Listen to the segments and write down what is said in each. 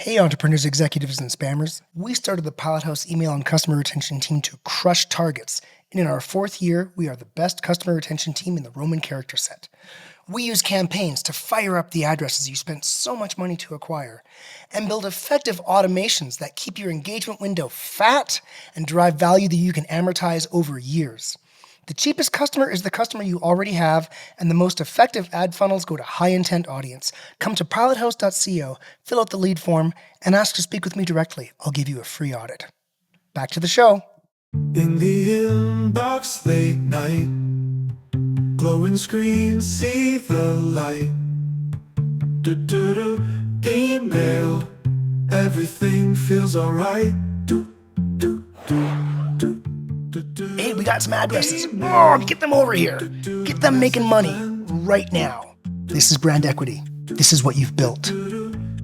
Hey entrepreneurs, executives, and spammers. We started the Pilot House email and customer retention team to crush targets. And in our 4th year, we are the best customer retention team in the Roman character set. We use campaigns to fire up the addresses you spent so much money to acquire and build effective automations that keep your engagement window fat and drive value that you can amortize over years. The cheapest customer is the customer you already have, and the most effective ad funnels go to high-intent audience. Come to pilothouse.co, fill out the lead form, and ask to speak with me directly. I'll give you a free audit. Back to the show. In the inbox late night, glowing screen, see the light. Email, everything feels alright. Hey, we got some addresses. Oh, get them over here. Get them making money right now. This is brand equity. This is what you've built.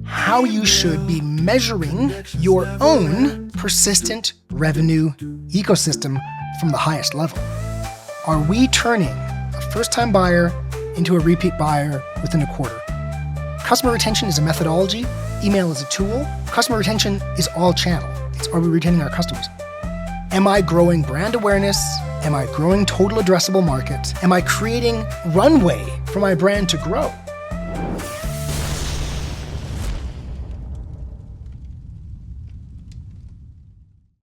How you should be measuring your own persistent revenue ecosystem from the highest level. Are we turning a first-time buyer into a repeat buyer within a quarter? Customer retention is a methodology. Email is a tool. Customer retention is all channel. It's, are we retaining our customers? Am I growing brand awareness? Am I growing total addressable market? Am I creating runway for my brand to grow?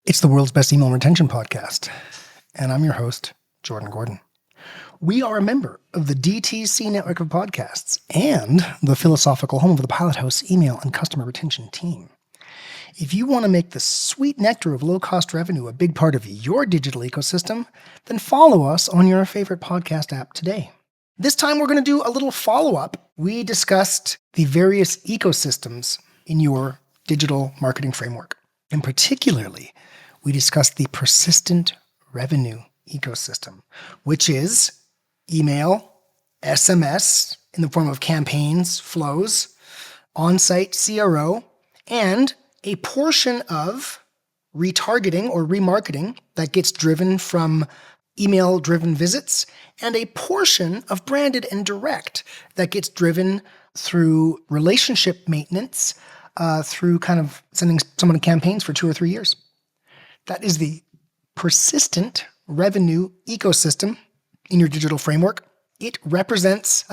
It's the world's best email retention podcast, and I'm your host, Jordan Gordon. We are a member of the DTC network of podcasts and the philosophical home of the Pilot House email and customer retention team. If you want to make the sweet nectar of low-cost revenue a big part of your digital ecosystem, then follow us on your favorite podcast app today. This time we're going to do a little follow-up. We discussed the various ecosystems in your digital marketing framework. And particularly, we discussed the persistent revenue ecosystem, which is email, SMS in the form of campaigns, flows, on-site CRO, and a portion of retargeting or remarketing that gets driven from email-driven visits, and a portion of branded and direct that gets driven through relationship maintenance, through kind of sending someone campaigns for 2 or 3 years. That is the persistent revenue ecosystem in your digital framework. It represents,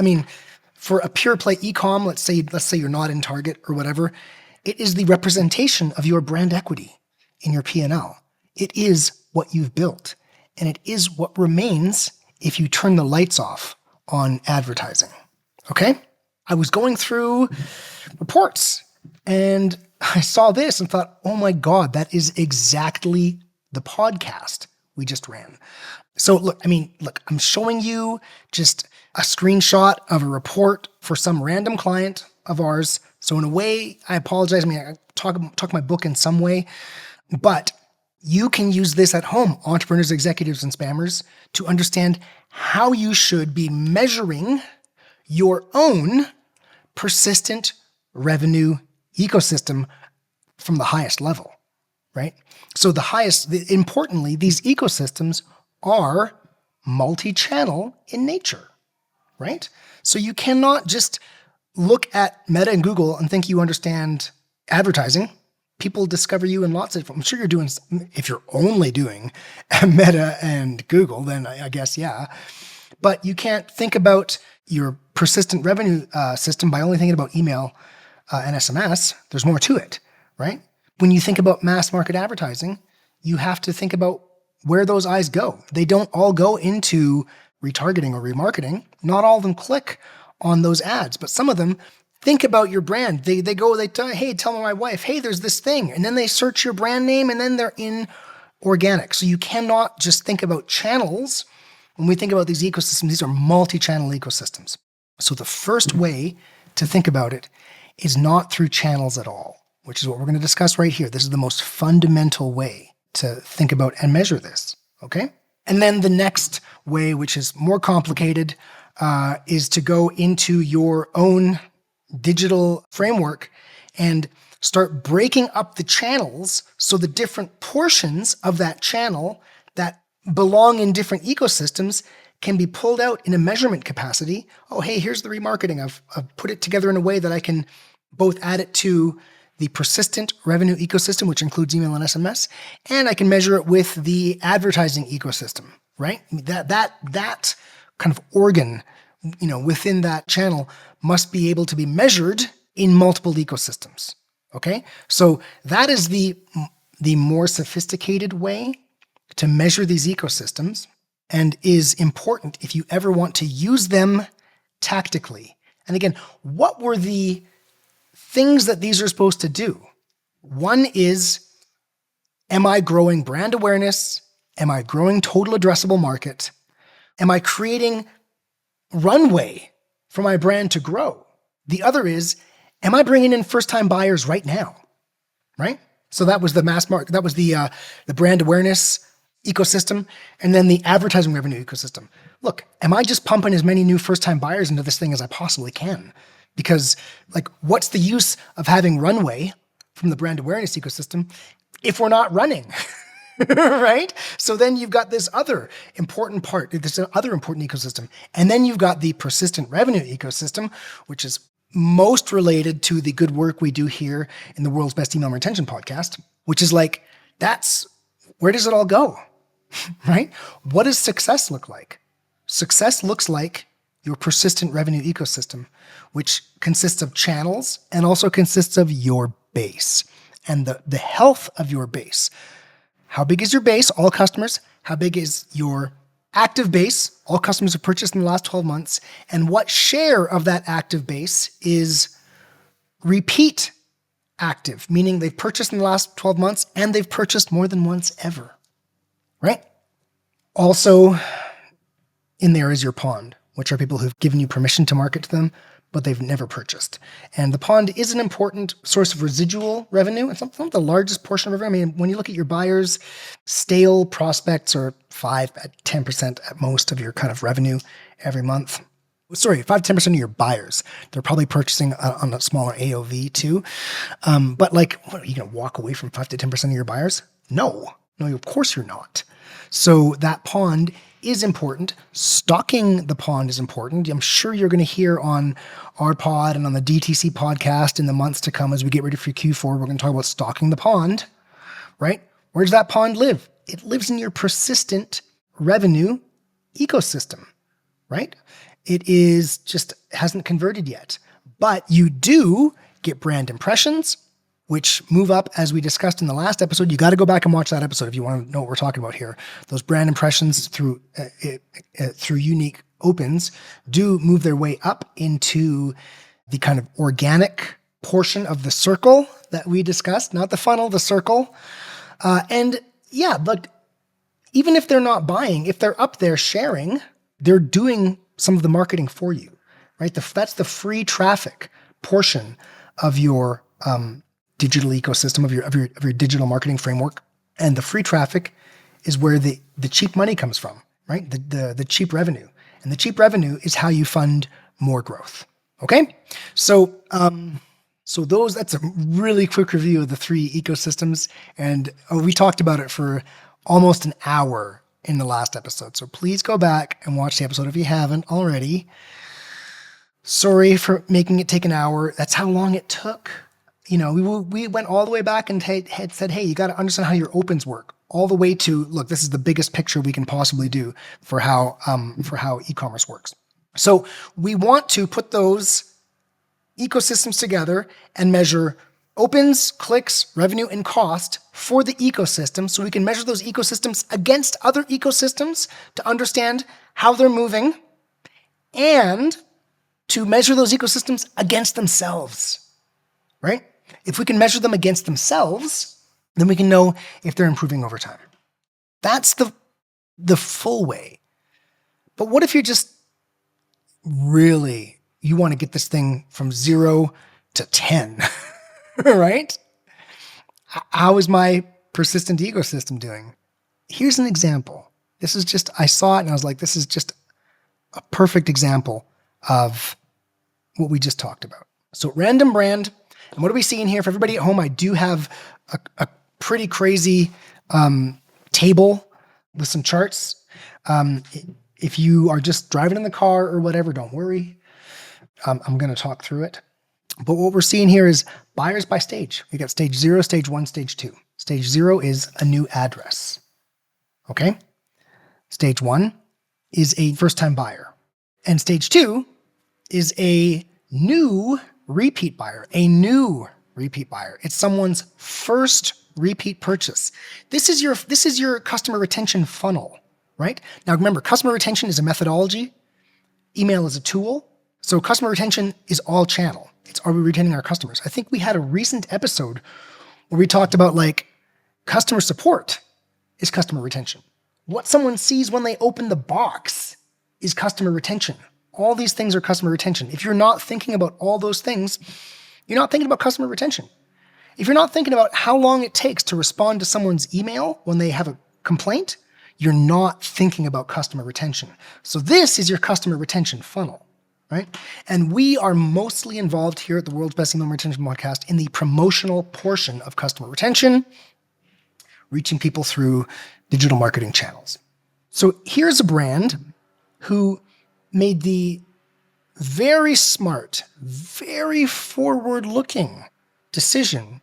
for a pure play e-com, let's say you're not in Target or whatever, it is the representation of your brand equity in your P&L. It is what you've built, and it is what remains if you turn the lights off on advertising. Okay? I was going through reports, and I saw this and thought, oh my God, that is exactly the podcast we just ran. So look, I'm showing you just a screenshot of a report for some random client of ours. So in a way, I apologize. I talk my book in some way, but you can use this at home, entrepreneurs, executives, and spammers, to understand how you should be measuring your own persistent revenue ecosystem from the highest level, right? So importantly, these ecosystems are multi-channel in nature, right? So you cannot just look at Meta and Google and think you understand advertising. People discover you in lots of, I'm sure you're doing, if you're only doing Meta and Google, then I guess, yeah. But you can't think about your persistent revenue system by only thinking about email and SMS. There's more to it, right? When you think about mass market advertising, you have to think about where those eyes go. They don't all go into retargeting or remarketing. Not all of them click on those ads, but some of them think about your brand. They tell, hey, tell my wife, hey, there's this thing. And then they search your brand name and then they're in organic. So you cannot just think about channels. When we think about these ecosystems, these are multi-channel ecosystems. So the first way to think about it is not through channels at all, which is what we're going to discuss right here. This is the most fundamental way to think about and measure this, okay? And then the next way, which is more complicated, is to go into your own digital framework and start breaking up the channels so the different portions of that channel that belong in different ecosystems can be pulled out in a measurement capacity. Oh, hey, here's the remarketing. I've put it together in a way that I can both add it to the persistent revenue ecosystem, which includes email and SMS, and I can measure it with the advertising ecosystem, right? That kind of organ, within that channel must be able to be measured in multiple ecosystems. Okay? So that is the more sophisticated way to measure these ecosystems and is important if you ever want to use them tactically. And again, what were the things that these are supposed to do? One is, am I growing brand awareness? Am I growing total addressable market? Am I creating runway for my brand to grow? The other is, am I bringing in first-time buyers right now? Right? So that was the mass market. That was the brand awareness ecosystem, and then the advertising revenue ecosystem. Look, am I just pumping as many new first-time buyers into this thing as I possibly can? Because, what's the use of having runway from the brand awareness ecosystem if we're not running? Right? So then you've got this other important part, this other important ecosystem. And then you've got the persistent revenue ecosystem, which is most related to the good work we do here in the World's Best Email Retention podcast, which is where does it all go? Right? What does success look like? Success looks like your persistent revenue ecosystem, which consists of channels and also consists of your base and the health of your base. How big is your base, all customers? How big is your active base, all customers who purchased in the last 12 months? And what share of that active base is repeat active, meaning they've purchased in the last 12 months and they've purchased more than once ever, right? Also, in there is your pond, which are people who've given you permission to market to them, but they've never purchased. And the pond is an important source of residual revenue. It's not the largest portion of revenue. I mean, when you look at your buyers, stale prospects are 5-10% at most of your kind of revenue every month. Sorry, 5-10% of your buyers. They're probably purchasing on a smaller AOV too. But what, are you going to walk away from 5-10% of your buyers? No, of course you're not. So that pond is important. Stocking the pond is important. I'm sure you're going to hear on our pod and on the DTC podcast in the months to come as we get ready for Q4, we're going to talk about stocking the pond, right? Where does that pond live? It lives in your persistent revenue ecosystem, right? It is just hasn't converted yet, but you do get brand impressions, which move up as we discussed in the last episode. You got to go back and watch that episode if you want to know what we're talking about here. Those brand impressions through unique opens do move their way up into the kind of organic portion of the circle that we discussed, not the funnel, the circle. And yeah, look, even if they're not buying, if they're up there sharing, they're doing some of the marketing for you, right? That's the free traffic portion of your digital ecosystem, of your digital marketing framework. And the free traffic is where the cheap money comes from, right? The cheap revenue. And the cheap revenue is how you fund more growth. Okay? So that's a really quick review of the three ecosystems. And we talked about it for almost an hour in the last episode. So please go back and watch the episode if you haven't already. Sorry for making it take an hour. That's how long it took. We went all the way back and had said, hey, you got to understand how your opens work, all the way to, look, this is the biggest picture we can possibly do for how e-commerce works. So we want to put those ecosystems together and measure opens, clicks, revenue, and cost for the ecosystem, so we can measure those ecosystems against other ecosystems to understand how they're moving and to measure those ecosystems against themselves, right? If we can measure them against themselves, then we can know if they're improving over time. That's the full way. But what if you're just really, you want to get this thing from 0 to 10, right? How is my persistent ecosystem doing? Here's an example. I saw it and I was like, this is just a perfect example of what we just talked about. So random brand. And what are we seeing here? For everybody at home, I do have a pretty crazy table with some charts. If you are just driving in the car or whatever, don't worry. I'm going to talk through it. But what we're seeing here is buyers by stage. We got stage 0, stage 1, stage 2. Stage 0 is a new address. Okay? Stage 1 is a first-time buyer. And stage 2 is a new repeat buyer. A new repeat buyer. It's someone's first repeat purchase. This is your customer retention funnel, right? Now remember, customer retention is a methodology. Email is a tool. So customer retention is all channel. It's, are we retaining our customers? I think we had a recent episode where we talked about like customer support is customer retention. What someone sees when they open the box is customer retention. All these things are customer retention. If you're not thinking about all those things, you're not thinking about customer retention. If you're not thinking about how long it takes to respond to someone's email when they have a complaint, you're not thinking about customer retention. So this is your customer retention funnel, right? And we are mostly involved here at the World's Best Email Retention Podcast in the promotional portion of customer retention, reaching people through digital marketing channels. So here's a brand who made the very smart, very forward-looking decision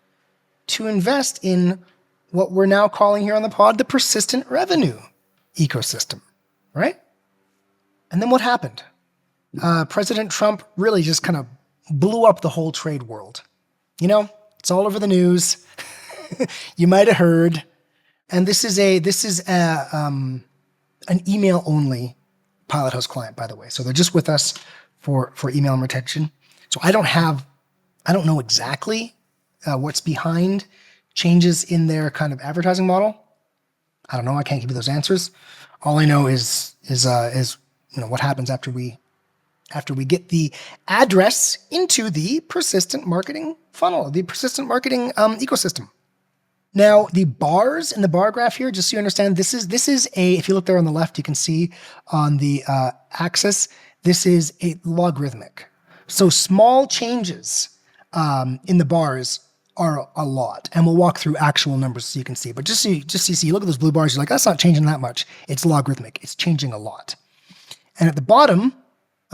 to invest in what we're now calling here on the pod the persistent revenue ecosystem, right? And then what happened? President Trump really just kind of blew up the whole trade world. You know, it's all over the news. You might have heard. And this is an email only Pilot House client, by the way. So they're just with us for email and retention. So I don't know exactly what's behind changes in their kind of advertising model. I don't know. I can't give you those answers. All I know is what happens after we get the address into the persistent marketing funnel, the persistent marketing ecosystem. Now, the bars in the bar graph here, just so you understand, this is a, if you look there on the left, you can see on the axis, this is a logarithmic. So small changes in the bars are a lot. And we'll walk through actual numbers so you can see. But just so you see, look at those blue bars, you're like, that's not changing that much. It's logarithmic. It's changing a lot. And at the bottom,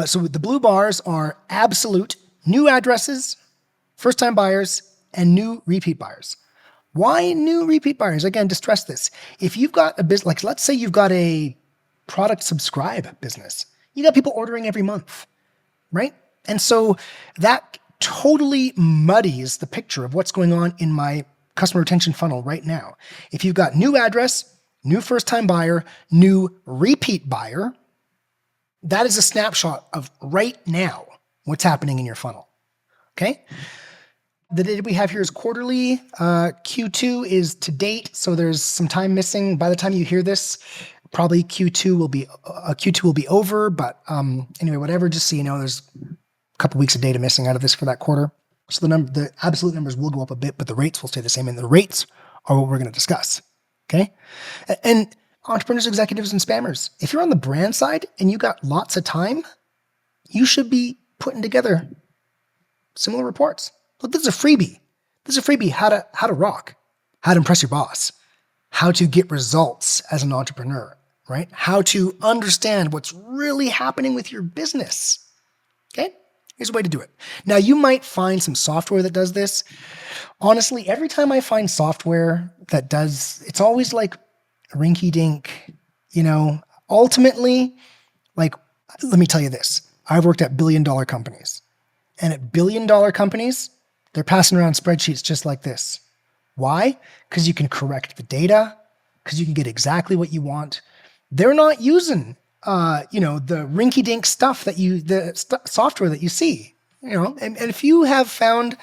so the blue bars are absolute new addresses, first-time buyers, and new repeat buyers. Why new repeat buyers? Again, to stress this. If you've got a business, like let's say you've got a product subscribe business, you got people ordering every month, right? And so that totally muddies the picture of what's going on in my customer retention funnel right now. If you've got new address, new first-time buyer, new repeat buyer, that is a snapshot of right now what's happening in your funnel, okay? The data we have here is quarterly. Q2 is to date, so there's some time missing. By the time you hear this, probably Q2 will be over. But anyway, whatever. Just so you know, there's a couple weeks of data missing out of this for that quarter. So the absolute numbers will go up a bit, but the rates will stay the same. And the rates are what we're going to discuss. Okay, and entrepreneurs, executives, and spammers. If you're on the brand side and you got lots of time, you should be putting together similar reports. Look, this is a freebie. This is a freebie, how to rock, how to impress your boss, how to get results as an entrepreneur, right? How to understand what's really happening with your business, okay? Here's a way to do it. Now, you might find some software that does this. Honestly, every time I find software that does, it's always like rinky-dink, ultimately, like, let me tell you this. I've worked at billion-dollar companies, and at billion-dollar companies, they're passing around spreadsheets just like this. Why? Because you can correct the data, because you can get exactly what you want. They're not using, the rinky-dink stuff software that you see, And if you have found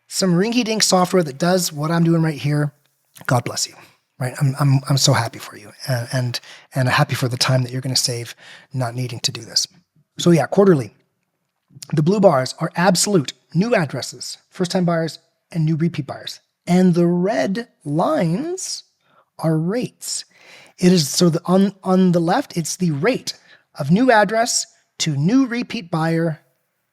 some rinky-dink software that does what I'm doing right here, God bless you, right? I'm so happy for you, and happy for the time that you're going to save not needing to do this. So yeah, quarterly. The blue bars are absolute new addresses, first-time buyers, and new repeat buyers. And the red lines are rates. It is so on the left, it's the rate of new address to new repeat buyer.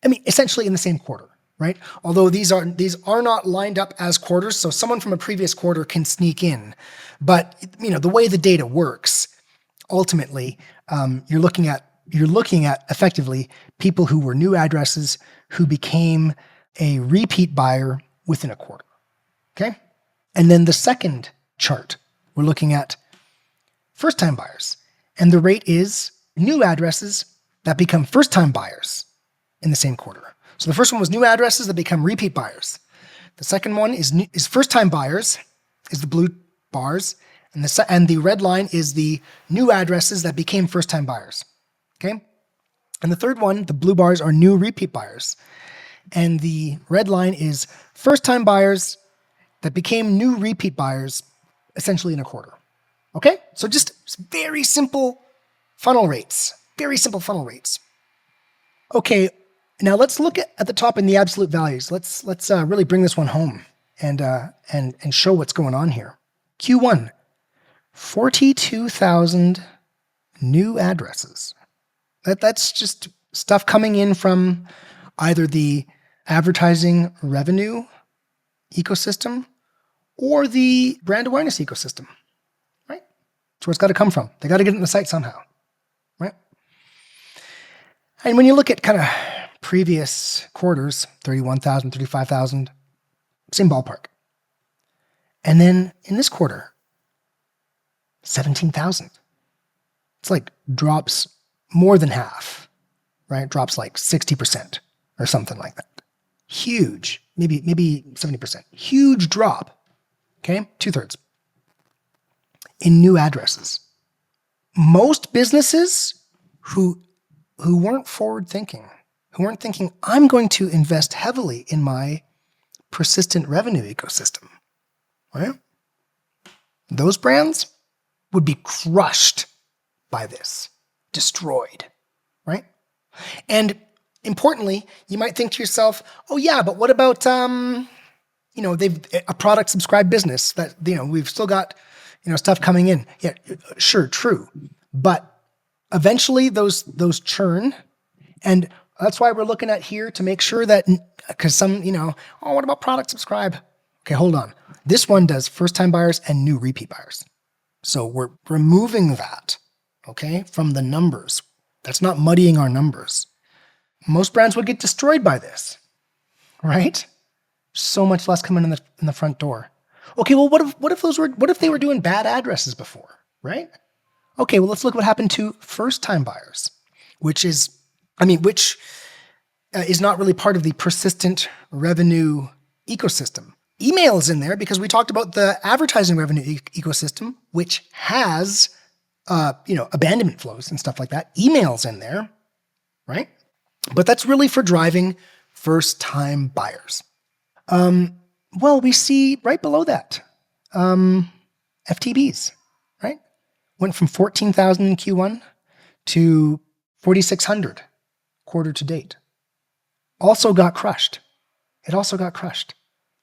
I mean, essentially in the same quarter, right? Although these are not lined up as quarters, so someone from a previous quarter can sneak in. But the way the data works, ultimately, you're looking at effectively people who were new addresses who became a repeat buyer within a quarter. Okay? And then the second chart, we're looking at first-time buyers. And the rate is new addresses that become first-time buyers in the same quarter. So the first one was new addresses that become repeat buyers. The second one is first-time buyers, is the blue bars, and the red line is the new addresses that became first-time buyers. Okay? And the third one, the blue bars, are new repeat buyers. And the red line is first-time buyers that became new repeat buyers, essentially in a quarter. Okay? So just very simple funnel rates. Very simple funnel rates. Okay, now let's look at the top in the absolute values. Let's really bring this one home and show what's going on here. Q1, 42,000 new addresses. That's just stuff coming in from either the advertising revenue ecosystem or the brand awareness ecosystem, right? That's where it's got to come from. They got to get it in the site somehow, right? And when you look at kind of previous quarters, 31,000, 35,000, same ballpark. And then in this quarter, 17,000. It's like drops more than half, right? Drops like 60% or something like that. Huge, maybe 70%. Huge drop, okay? 2/3 in new addresses. Most businesses who weren't forward thinking, who weren't thinking, I'm going to invest heavily in my persistent revenue ecosystem, right? Those brands would be crushed by this, destroyed, right? And importantly, you might think to yourself, oh yeah, but what about, they've a product subscribed business that, we've still got, stuff coming in. Yeah, sure, true. But eventually those churn. And that's why we're looking at here to make sure that, because some, what about product subscribe? Okay, hold on. This one does first time buyers and new repeat buyers. So we're removing that, okay, from the numbers. That's not muddying our numbers. Most brands would get destroyed by this, right? So much less coming in the front door. Okay, well, what if they were doing bad addresses before, right? Okay, well, let's look what happened to first-time buyers, which is not really part of the persistent revenue ecosystem. Email is in there because we talked about the advertising revenue ecosystem, which has, abandonment flows and stuff like that. Email's in there, right? But that's really for driving first-time buyers. Well, we see right below that, FTBs, right? Went from 14,000 in Q1 to 4,600 quarter to date. Also got crushed. It also got crushed.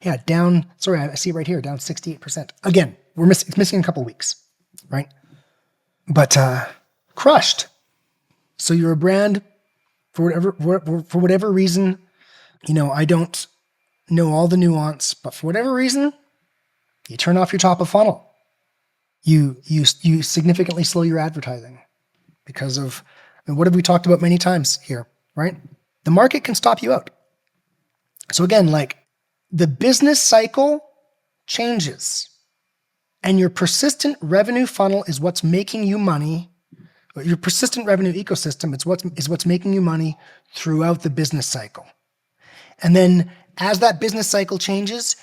Yeah, down, sorry, I see it right here, down 68%. Again, it's missing a couple weeks, right? But crushed. So you're a brand, for whatever reason, I don't know all the nuance, but for whatever reason, you turn off your top of funnel. You significantly slow your advertising because of, what have we talked about many times here, right? The market can stop you out. So again, the business cycle changes, and your persistent revenue funnel is what's making you money. Your persistent revenue ecosystem is what's making you money throughout the business cycle. And then as that business cycle changes,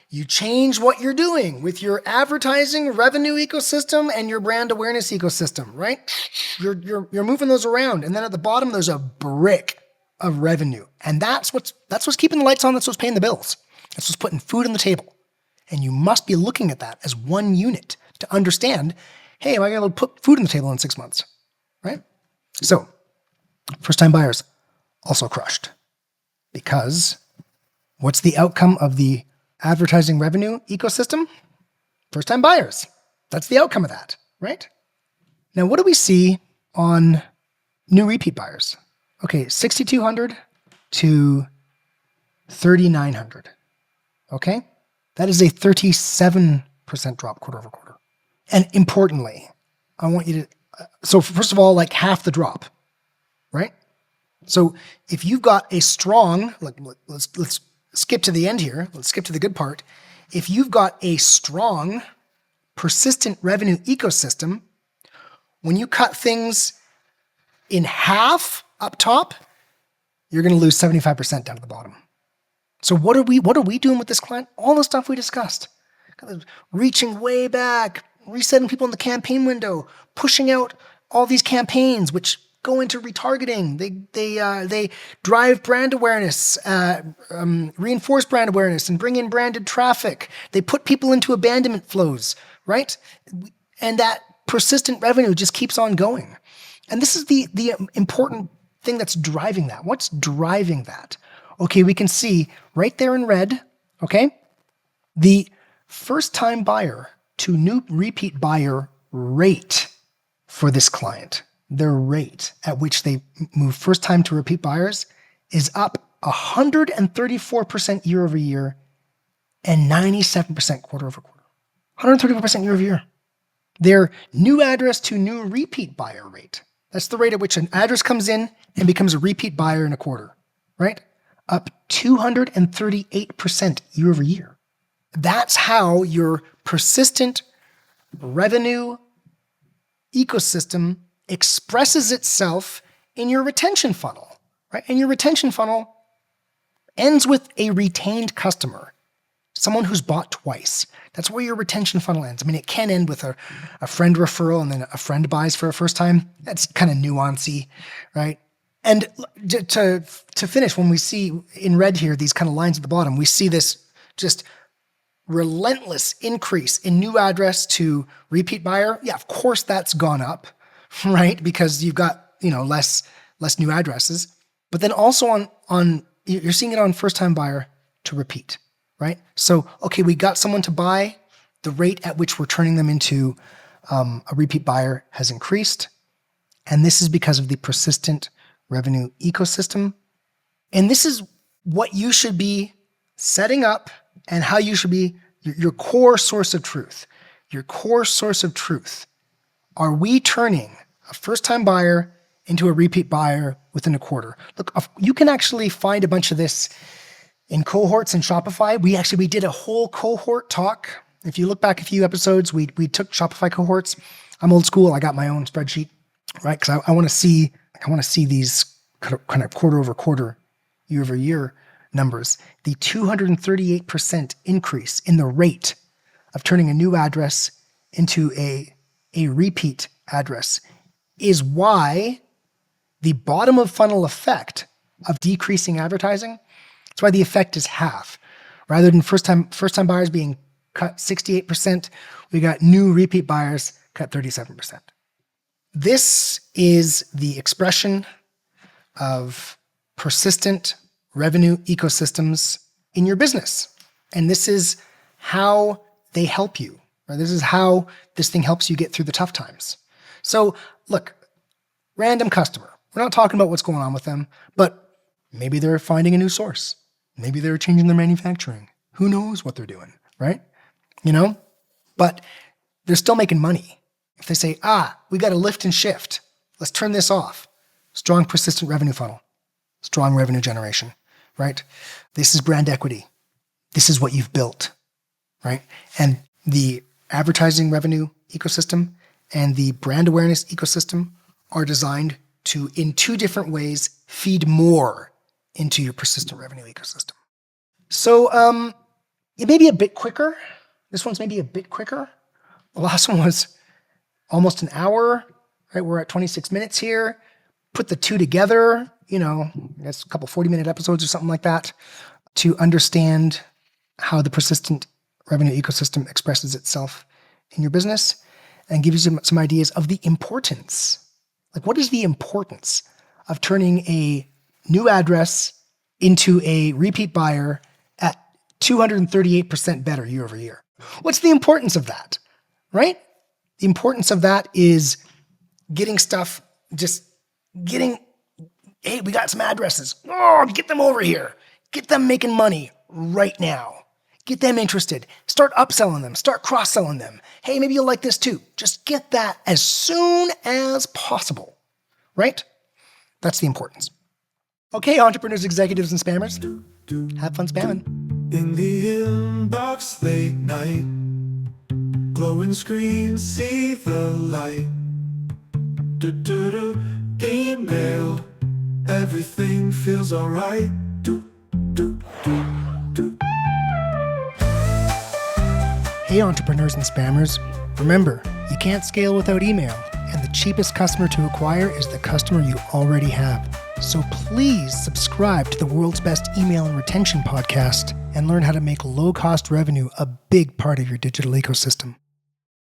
you change what you're doing with your advertising revenue ecosystem and your brand awareness ecosystem, right? You're moving those around. And then at the bottom, there's a brick of revenue. And that's what's keeping the lights on. That's what's paying the bills. That's what's putting food on the table. And you must be looking at that as one unit to understand, hey, am I going to put food on the table in 6 months, right? So first-time buyers also crushed, because what's the outcome of the advertising revenue ecosystem? First-time buyers. That's the outcome of that, right? Now, what do we see on new repeat buyers? Okay, 6,200 to 3,900. Okay? That is a 37% drop quarter over quarter. And importantly, I want you to, so first of all, half the drop, right? So if you've got a strong, let's skip to the end here. Let's skip to the good part. If you've got a strong, persistent revenue ecosystem, when you cut things in half up top, you're going to lose 75% down to the bottom. So what are we doing with this client? All the stuff we discussed. Reaching way back, resetting people in the campaign window, pushing out all these campaigns which go into retargeting. They drive brand awareness, reinforce brand awareness, and bring in branded traffic. They put people into abandonment flows, right? And that persistent revenue just keeps on going. And this is the important thing that's driving that. What's driving that? Okay, we can see right there in red, okay, the first-time buyer to new repeat buyer rate for this client. Their rate at which they move first-time to repeat buyers is up 134% year over year and 97% quarter over quarter. 134% year over year. Their new address to new repeat buyer rate. That's the rate at which an address comes in and becomes a repeat buyer in a quarter, right? Up 238% year over year. That's how your persistent revenue ecosystem expresses itself in your retention funnel, right? And your retention funnel ends with a retained customer, someone who's bought twice. That's where your retention funnel ends. I mean, it can end with a friend referral and then a friend buys for a first time. That's kind of nuancy, right? And to finish, when we see in red here, these kind of lines at the bottom, we see this just relentless increase in new address to repeat buyer. Yeah, of course that's gone up, right? Because you've got, less new addresses. But then also on you're seeing it on first-time buyer to repeat, right? So, okay, we got someone to buy. The rate at which we're turning them into a repeat buyer has increased. And this is because of the persistent revenue ecosystem. And this is what you should be setting up and how you should be your core source of truth. Your core source of truth. Are we turning a first-time buyer into a repeat buyer within a quarter? Look, you can actually find a bunch of this in cohorts in Shopify. We did a whole cohort talk. If you look back a few episodes, we took Shopify cohorts. I'm old school. I got my own spreadsheet, right? Because I want to see these kind of quarter over quarter, year over year numbers. The 238% increase in the rate of turning a new address into a repeat address is why the bottom of funnel effect of decreasing advertising, that's why the effect is half. Rather than first time buyers being cut 68%, we got new repeat buyers cut 37%. This is the expression of persistent revenue ecosystems in your business. And this is how they help you. Right? This is how this thing helps you get through the tough times. So look, random customer. We're not talking about what's going on with them, but maybe they're finding a new source. Maybe they're changing their manufacturing. Who knows what they're doing, right? But they're still making money. If they say, we got to lift and shift. Let's turn this off. Strong, persistent revenue funnel. Strong revenue generation, right? This is brand equity. This is what you've built, right? And the advertising revenue ecosystem and the brand awareness ecosystem are designed to, in two different ways, feed more into your persistent revenue ecosystem. So it may be a bit quicker. This one's maybe a bit quicker. The last one was almost an hour, right? We're at 26 minutes here. Put the two together, that's a couple 40-minute episodes or something like that, to understand how the persistent revenue ecosystem expresses itself in your business and give you some ideas of the importance. Like, what is the importance of turning a new address into a repeat buyer at 238% better year over year? What's the importance of that, right? The importance of that is getting stuff, hey, we got some addresses. Oh, get them over here. Get them making money right now. Get them interested. Start upselling them. Start cross-selling them. Hey, maybe you'll like this too. Just get that as soon as possible, right? That's the importance. Okay, entrepreneurs, executives, and spammers. Have fun spamming. In the inbox late night, glowing screens see the light. Email, everything feels alright. Hey entrepreneurs and spammers, remember, you can't scale without email, and the cheapest customer to acquire is the customer you already have. So please subscribe to the world's best email and retention podcast and learn how to make low-cost revenue a big part of your digital ecosystem.